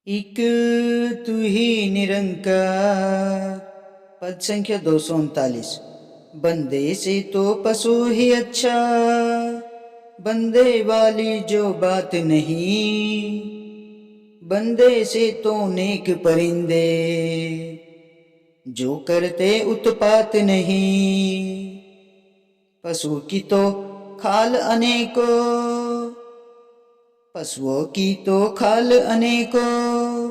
एक तू ही निरंकार। पद संख्या 239। बंदे से तो पशु ही अच्छा, बंदे वाली जो बात नहीं। बंदे से तो नेक परिंदे, जो करते उत्पात नहीं। पशु की तो खाल अनेकों, पशुओं की तो खाल अनेकों,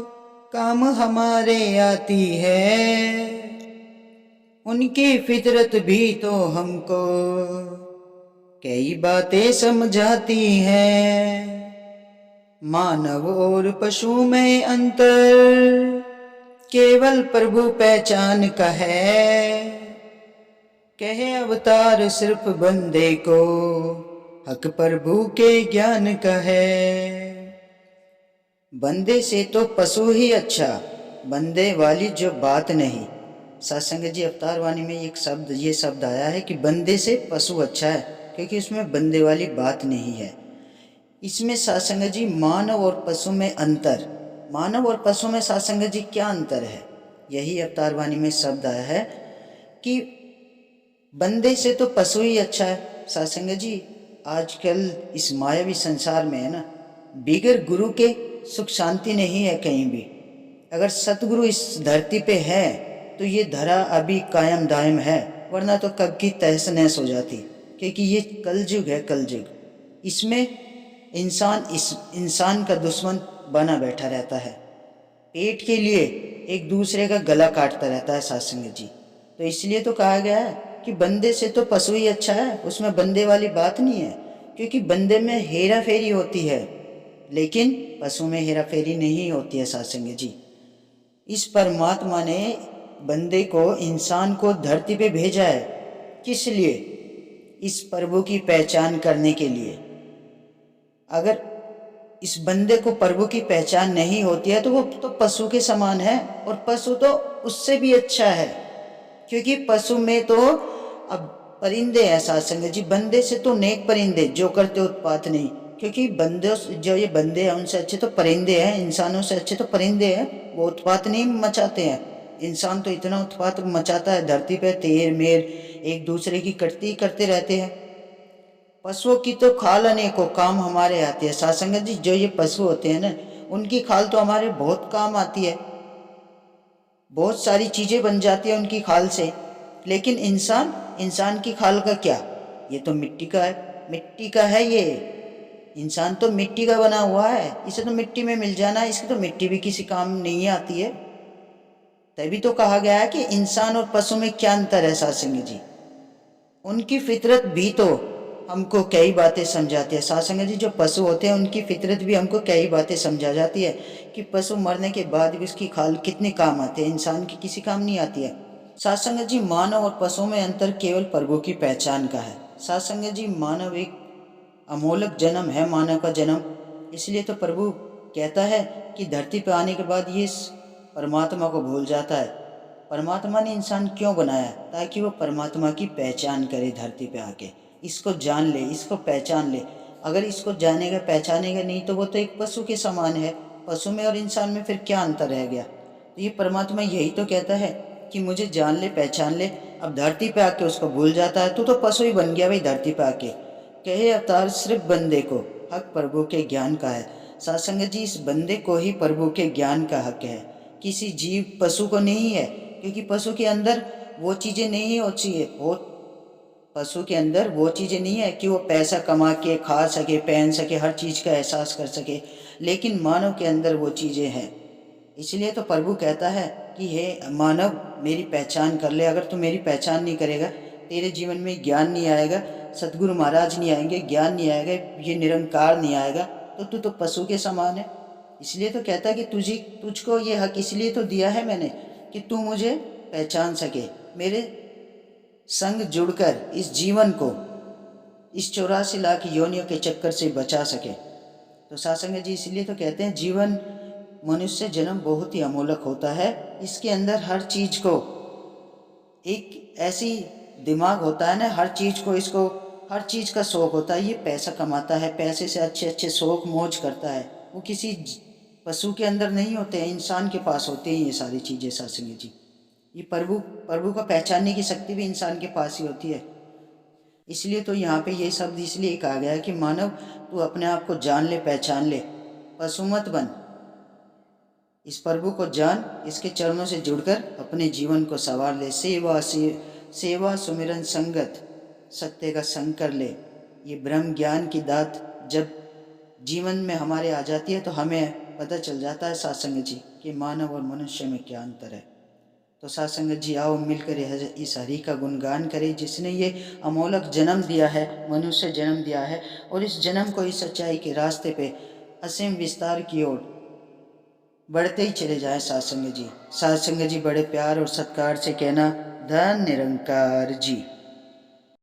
काम हमारे आती है। उनकी फितरत भी तो हमको कई बातें समझाती है। मानव और पशु में अंतर केवल प्रभु पहचान का है। कहे अवतार सिर्फ बंदे को, हक प्रभु के ज्ञान का है। बंदे से तो पशु ही अच्छा, बंदे वाली जो बात नहीं। सत्संग जी अवतार वाणी में ये शब्द आया है कि बंदे से पशु अच्छा है, क्योंकि उसमें बंदे वाली बात नहीं है। इसमें सत्संग जी मानव और पशु में अंतर, मानव और पशु में सत्संग जी क्या अंतर है, यही अवतार वाणी में शब्द आया है कि बंदे से तो पशु ही अच्छा है। सत्संग जी आजकल इस मायावी संसार में है ना, बिगर गुरु के सुख शांति नहीं है कहीं भी। अगर सतगुरु इस धरती पे है तो ये धरा अभी कायम दायम है, वरना तो कब की तहस नहस हो जाती। क्योंकि ये कलयुग है, कलयुग। इसमें इंसान का दुश्मन बना बैठा रहता है, पेट के लिए एक दूसरे का गला काटता रहता है सत्संग जी। तो इसलिए तो कहा गया है कि बंदे से तो पशु ही अच्छा है, उसमें बंदे वाली बात नहीं है। क्योंकि बंदे में हेरा फेरी होती है, लेकिन पशु में हेरा फेरी नहीं होती है सत्संग जी। इस परमात्मा ने बंदे को, इंसान को धरती पे भेजा है, किस लिए? इस प्रभु की पहचान करने के लिए। अगर इस बंदे को प्रभु की पहचान नहीं होती है तो वो तो पशु के समान है, और पशु तो उससे भी अच्छा है। क्योंकि पशु में तो अब परिंदे हैं सत्संग जी, बंदे से तो नेक परिंदे, जो करते उत्पात नहीं। क्योंकि बंदे, जो ये बंदे हैं उनसे अच्छे तो परिंदे हैं, इंसानों से अच्छे तो परिंदे हैं, वो उत्पात नहीं मचाते हैं। इंसान तो इतना उत्पात मचाता है धरती पे, तेर मेर एक दूसरे की कटती करते रहते हैं। पशुओं की तो खाल अनेकों, काम हमारे आती है सत्संग जी। जो ये पशु होते हैं ना, उनकी खाल तो हमारे बहुत काम आती है, बहुत सारी चीजें बन जाती है उनकी खाल से। लेकिन इंसान, इंसान की खाल का क्या? ये तो मिट्टी का है, मिट्टी का है ये। इंसान तो मिट्टी का बना हुआ है, इसे तो मिट्टी में मिल जाना है, इसकी तो मिट्टी भी किसी काम नहीं आती है। तभी तो कहा गया है कि इंसान और पशु में क्या अंतर है सत्संग जी। उनकी फितरत भी तो हमको कई बातें समझाती है सत्संग जी। जो पशु होते हैं उनकी फितरत भी हमको कई बातें समझा जाती है कि पशु मरने के बाद भी उसकी खाल कितने काम आते हैं, इंसान की किसी काम नहीं आती है। सत्संग जी मानव और पशु में अंतर केवल प्रभु की पहचान का है। सत्संग जी मानव एक अमोलक जन्म है, मानव का जन्म। इसलिए तो प्रभु कहता है कि धरती पर आने के बाद ये परमात्मा को भूल जाता है। परमात्मा ने इंसान क्यों बनाया? ताकि वो परमात्मा की पहचान करे धरती पे आके, इसको जान ले, इसको पहचान ले। अगर इसको जानेगा पहचानेगा नहीं तो वो तो एक पशु के समान है। पशु में और इंसान में फिर क्या अंतर रह गया? तो ये परमात्मा यही तो कहता है कि मुझे जान ले, पहचान ले। अब धरती पे आके उसको भूल जाता है तो पशु ही बन गया भाई धरती पे आके। कहे अवतार सिर्फ बंदे को, हक प्रभु के ज्ञान का है। सत्संग जी इस बंदे को ही प्रभु के ज्ञान का हक है, किसी जीव पशु को नहीं है। क्योंकि पशु के अंदर वो चीज़ें नहीं होती है, वो पशु के अंदर वो चीज़ें नहीं है कि वो पैसा कमा के खा सके, पहन सके, हर चीज़ का एहसास कर सके। लेकिन मानव के अंदर वो चीज़ें हैं। इसलिए तो प्रभु कहता है कि हे मानव, मेरी पहचान कर ले। अगर तू मेरी पहचान नहीं करेगा, तेरे जीवन में ज्ञान नहीं आएगा, सतगुरु महाराज नहीं आएंगे, ज्ञान नहीं आएगा, ये निरंकार नहीं आएगा, तो तू तो पशु के समान है। इसलिए तो कहता है कि तुझको ये हक इसलिए तो दिया है मैंने कि तू मुझे पहचान सके, मेरे संग जुड़कर इस जीवन को, इस 84 लाख योनियों के चक्कर से बचा सके। तो सत्संग जी इसलिए तो कहते हैं जीवन, मनुष्य जन्म बहुत ही अमोलक होता है। इसके अंदर हर चीज को एक ऐसी दिमाग होता है ना, हर चीज को, इसको हर चीज का शौक होता है। ये पैसा कमाता है, पैसे से अच्छे अच्छे शौक मौज करता है। वो किसी पशु के अंदर नहीं होते हैं, इंसान के पास होते हैं ये सारी चीज़ें सत्संग जी। ये प्रभु प्रभु का पहचानने की शक्ति भी इंसान के पास ही होती है। इसलिए तो यहाँ पे ये शब्द इसलिए कहा गया है कि मानव तू अपने आप को जान ले, पहचान ले, पशु मत बन। इस प्रभु को जान, इसके चरणों से जुड़कर अपने जीवन को संवार ले। सेवा सुमिरन संगत सत्य का संग कर ले। ये ब्रह्म ज्ञान की दात जब जीवन में हमारे आ जाती है तो हमें पता चल जाता है सत्संग जी कि मानव और मनुष्य में क्या अंतर है। तो सत्संग जी आओ मिलकर इस हरि का गुणगान करें, जिसने ये अमोलक जन्म दिया है, मनुष्य जन्म दिया है, और इस जन्म को इस सच्चाई के रास्ते पे असीम विस्तार की ओर बढ़ते ही चले जाए। सत्संग जी बड़े प्यार और सत्कार से कहना, धन निरंकार जी।